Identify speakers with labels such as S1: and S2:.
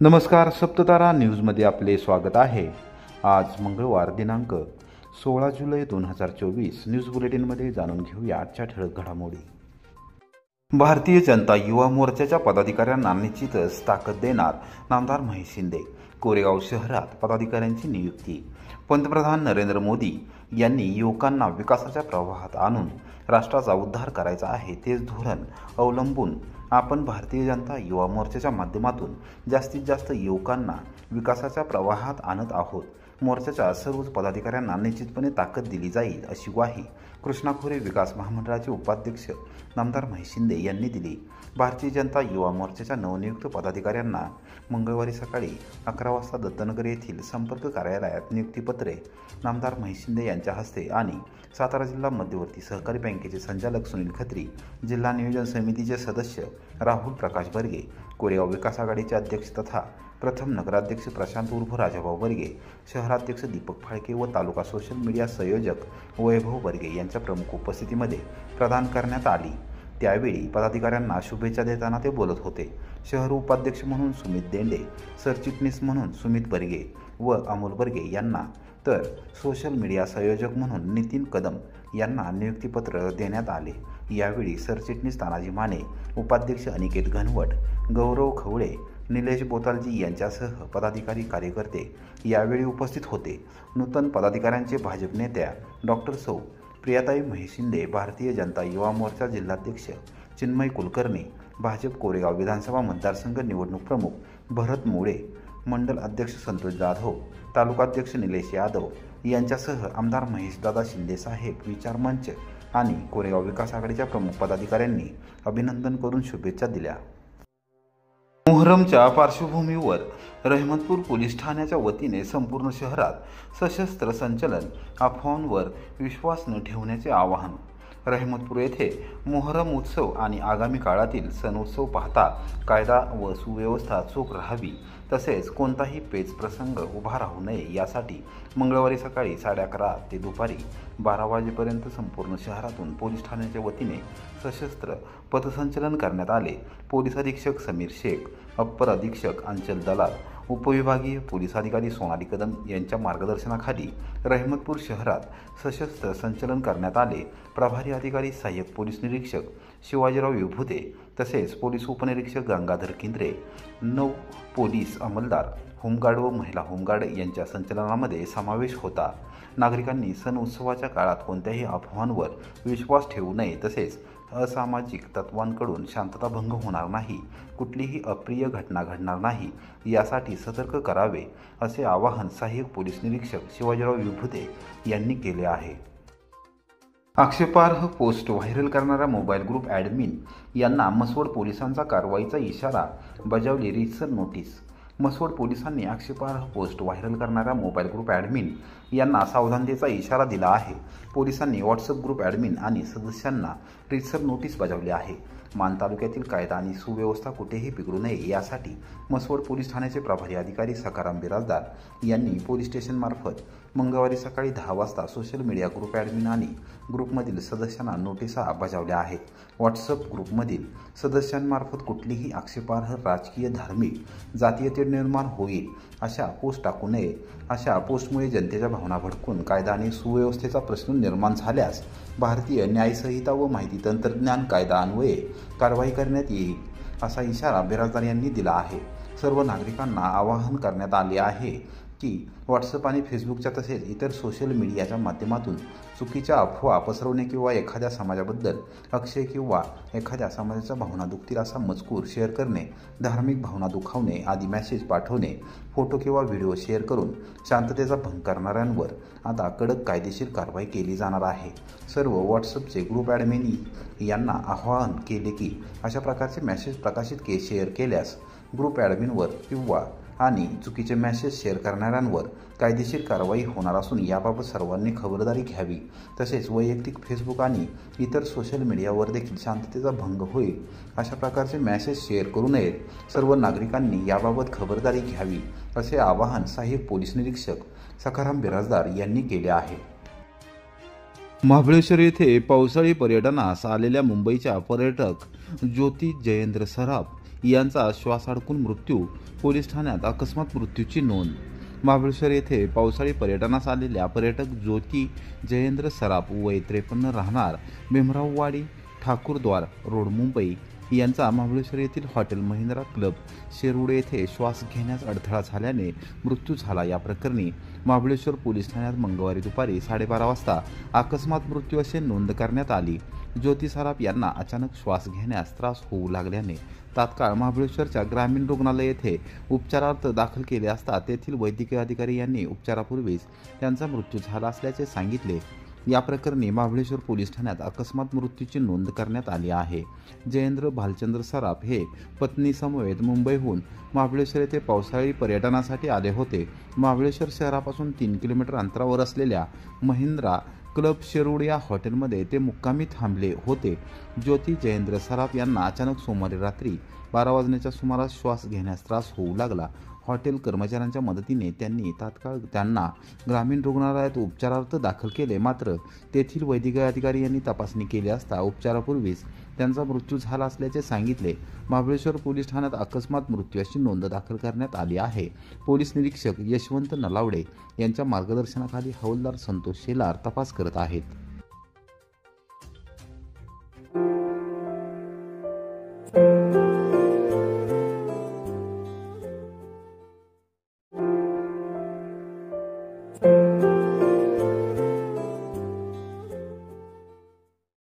S1: नमस्कार, सप्ततारा न्यूजमध्ये आपले स्वागत आहे। आज मंगळवार दिनांक 16 जुलै 2024 न्यूज बुलेटिनमध्ये जाणून घेऊया आजच्या ठळक घडामोडी। भारतीय जनता युवा मोर्चाच्या पदाधिकाऱ्यांना निश्चितच ताकद देणार नामदार महेश शिंदे। कोरेगाव शहरात पदाधिकाऱ्यांची नियुक्ती। पंतप्रधान नरेंद्र मोदी यांनी युवकांना विकासाच्या प्रवाहात आणून राष्ट्राचा उद्धार करायचा आहे, तेच धोरण अवलंबून आपण भारतीय जनता युवा मोर्चाच्या माध्यमातून जास्तीत जास्त युवकांना विकासाच्या प्रवाहात आणत आहोत। मोर्चाच्या सर्वच पदाधिकाऱ्यांना निश्चितपणे ताकद दिली जाईल, अशी ग्वाही कृष्णा खोरे विकास महामंडळाचे उपाध्यक्ष नामदार महेश शिंदे यांनी दिली। भारतीय जनता युवा मोर्चाच्या नवनियुक्त पदाधिकाऱ्यांना मंगळवारी सकाळी 11 वाजता दत्तनगर येथील संपर्क कार्यालयात नियुक्तीपत्रे नामदार महेश शिंदे यांच्या हस्ते आणि सातारा जिल्हा मध्यवर्ती सहकारी बँकेचे संचालक सुनील खत्री, जिल्हा नियोजन समितीचे सदस्य राहुल प्रकाश बर्गे, कोरेगाव विकास आघाडीचे अध्यक्ष तथा प्रथम नगराध्यक्ष प्रशांत उर्फ राजाभाऊ बर्गे, शहराध्यक्ष दीपक फाळके व तालुका सोशल मीडिया संयोजक वैभव बर्गे यांच्या प्रमुख उपस्थितीमध्ये प्रदान करण्यात आली। त्यावेळी पदाधिकाऱ्यांना शुभेच्छा देताना ते बोलत होते। शहर उपाध्यक्ष म्हणून सुमित देंडे, सरचिटणीस म्हणून सुमित बर्गे व अमोल बर्गे यांना, तर सोशल मीडिया संयोजक म्हणून नितीन कदम यांना नियुक्तीपत्र देण्यात आले। यावेळी सरचिटणीस तानाजी माने, उपाध्यक्ष अनिकेत घनवट, गौरव खवळे, निलेश बोतालजी यांच्यासह पदाधिकारी कार्यकर्ते यावेळी उपस्थित होते। नूतन पदाधिकाऱ्यांचे भाजप नेत्या डॉक्टर सौ प्रियाताई महेश शिंदे, भारतीय जनता युवा मोर्चा जिल्हाध्यक्ष चिन्मय कुलकर्णी, भाजप कोरेगाव विधानसभा मतदारसंघ निवडणूक प्रमुख भरत मोळे, मंडल अध्यक्ष संतोष जाधव, तालुकाध्यक्ष निलेश यादव यांच्यासह आमदार महेशदादा शिंदे साहेब, विचार मंच आणि कोरेगाव विकास आघाडीच्या प्रमुख पदाधिकाऱ्यांनी अभिनंदन करून शुभेच्छा दिल्या। मोहरमच्या पार्श्वभूमीवर रहमतपूर पोलीस ठाण्याच्या वतीने संपूर्ण शहरात सशस्त्र संचलन, अफवांवर विश्वास न ठेवण्याचे आवाहन। रहमतपूर येथे मोहरम उत्सव आणि आगामी काळातील सण उत्सव पाहता कायदा व सुव्यवस्था चोख राहावी, तसेच कोणताही पेच प्रसंग उभा राहू नये यासाठी मंगळवारी सकाळी 11:30 ते दुपारी 12 वाजेपर्यंत संपूर्ण शहरातून पोलीस ठाण्याच्या वतीने सशस्त्र पथसंचलन करण्यात आले। पोलीस अधीक्षक समीर शेख, अप्पर अधीक्षक अंचल दलाल, उपविभागीय पोलीस अधिकारी सोनाली कदम यांच्या मार्गदर्शनाखाली रहमतपूर शहरात सशस्त्र संचलन करण्यात आले। प्रभारी अधिकारी सहाय्यक पोलीस निरीक्षक शिवाजीराव विभुते तसेच पोलीस उपनिरीक्षक गंगाधर किंद्रे, 9 पोलीस अंमलदार, होमगार्ड व महिला होमगार्ड यांच्या संचलनामध्ये समावेश होता। नागरिकांनी सण उत्सवाच्या काळात कोणत्याही अफवांवर विश्वास ठेवू नये, तसेच असामाजिक तत्वांकडून शांतता भंग होणार नाही, कुठलीही अप्रिय घटना घडणार नाही यासाठी सतर्क करावे, असे आवाहन सहाय्यक पोलीस निरीक्षक शिवाजीराव विभुते यांनी केले आहे। आक्षेपार्ह पोस्ट व्हायरल करणाऱ्या मोबाईल ग्रुप ॲडमिन यांना मसवड पोलिसांचा कारवाईचा इशारा, बजावली रीतसर नोटीस। मसवड पोलिसांनी आक्षेपार्ह पोस्ट व्हायरल करणाऱ्या मोबाईल ग्रुप ॲडमिन यांना सावधानतेचा इशारा दिला आहे। पोलिसांनी व्हॉट्सअप ग्रुप ॲडमिन आणि सदस्यांना रीतसर नोटीस बजावली आहे। मान तालुक्यातील कायदा आणि सुव्यवस्था कुठेही बिघडू नये यासाठी मसवड पोलीस ठाण्याचे प्रभारी अधिकारी सखाराम बिराजदार यांनी पोलीस स्टेशनमार्फत मंगळवारी सकाळी 10 वाजता सोशल मीडिया ग्रुप ॲडमिन आणि ग्रुपमधील सदस्यांना नोटिसा बजावल्या आहेत। व्हॉट्सअप ग्रुपमधील सदस्यांमार्फत कुठलीही आक्षेपार्ह राजकीय, धार्मिक, जातीय तेढ निर्माण होईल अशा पोस्ट टाकू नये। अशा पोस्टमुळे जनतेच्या भावना भडकून कायदा आणि सुव्यवस्थेचा प्रश्न निर्माण झाल्यास भारतीय न्यायसंहिता व माहिती तंत्रज्ञान कायदा अन्वये कारवाई करण्यात येईल, असा इशारा बिराजदार यांनी दिला आहे। सर्व नागरिकांना आवाहन करण्यात आले आहे की व्हॉट्सअप आणि फेसबुकच्या तसेच इतर सोशल मीडियाच्या माध्यमातून चुकीच्या अफवा पसरवणे किंवा एखाद्या समाजाबद्दल अक्षय किंवा एखाद्या समाजाच्या भावना दुखतील असा मजकूर शेअर करणे, धार्मिक भावना दुखावणे आदी मेसेज पाठवणे, फोटो किंवा व्हिडिओ शेअर करून शांततेचा भंग करणाऱ्यांवर आता कडक कायदेशीर कारवाई केली जाणार आहे। सर्व व्हॉट्सअपचे ग्रुप ॲडमिन यांना आवाहन केले की अशा प्रकारचे मेसेज प्रकाशित शेअर केल्यास ग्रुप ॲडमिनवर किंवा आणि चुकीचे मेसेज शेअर करणाऱ्यांवर कायदेशीर कारवाई होणार असून याबाबत सर्वांनी खबरदारी घ्यावी। तसेच वैयक्तिक फेसबुक आणि इतर सोशल मीडियावर देखील शांततेचा भंग होईल अशा प्रकारचे मेसेज शेअर करू नयेत। सर्व नागरिकांनी याबाबत खबरदारी घ्यावी, असे आवाहन सहाय्यक पोलीस निरीक्षक सखाराम बिराजदार यांनी केले आहे। महाबळेश्वर येथे पावसाळी पर्यटनास आलेल्या मुंबईच्या पर्यटक ज्योती जयेंद्र सराफ यांचा श्वास अडकून मृत्यू. पोलीस ठाण्यात अकस्मात मृत्यूची नोंद. महाबळेश्वर येथे पावसाळी पर्यटनास आलेल्या पर्यटक ज्योती जयेंद्र सराफ वय 53 राहणार भीमराववाडी ठाकूरद्वार रोड मुंबई यांचा महाबळेश्वर येथील हॉटेल महिंद्रा क्लब शिरुड येथे श्वास घेण्यास अडथळा झाल्याने मृत्यू झाला. या प्रकरणी महाबळेश्वर पोलीस ठाण्यात मंगळवारी दुपारी 12:30 वाजता अकस्मात मृत्यू अशी नोंद करण्यात आली. ज्योती सराफ यांना अचानक श्वास घेण्यास त्रास होऊ लागल्याने तात्काळ महाबळेश्वरच्या ग्रामीण रुग्णालय येथे उपचारार्थ दाखल केले असता तेथील वैद्यकीय अधिकारी यांनी उपचारापूर्वीच त्यांचा मृत्यू झाला असल्याचे सांगितले. या प्रकरणी महाबळेश्वर पोलीस ठाण्यात अकस्मात मृत्यूची नोंद करण्यात आली आहे. जयेंद्र भालचंद्र सराफ हे पत्नीसमवेत मुंबईहून महाबळेश्वर येथे पावसाळी पर्यटनासाठी आले होते. महाबळेश्वर शहरापासून 3 किलोमीटर अंतरावर असलेल्या महिंद्रा क्लब शिरुड या हॉटेलमध्ये ते मुक्कामी थांबले होते. ज्योती जयेंद्र सराफ यांना अचानक सोमवारी रात्री 12 वाजण्याच्या सुमारास श्वास घेण्यास त्रास होऊ लागला. हॉटेल कर्मचाऱ्यांच्या मदतीने त्यांनी तात्काळ त्यांना ग्रामीण रुग्णालयात उपचारार्थ दाखल केले. मात्र तेथील वैद्यकीय अधिकारी यांनी तपासणी केली असता उपचारापूर्वीच त्यांचा मृत्यू झाला असल्याचे सांगितले. महाबळेश्वर पोलीस ठाण्यात अकस्मात मृत्यू अशी नोंद दाखल करण्यात आली आहे. पोलीस निरीक्षक यशवंत नलावडे यांच्या मार्गदर्शनाखाली हवालदार संतोष शेलार तपास करत आहेत.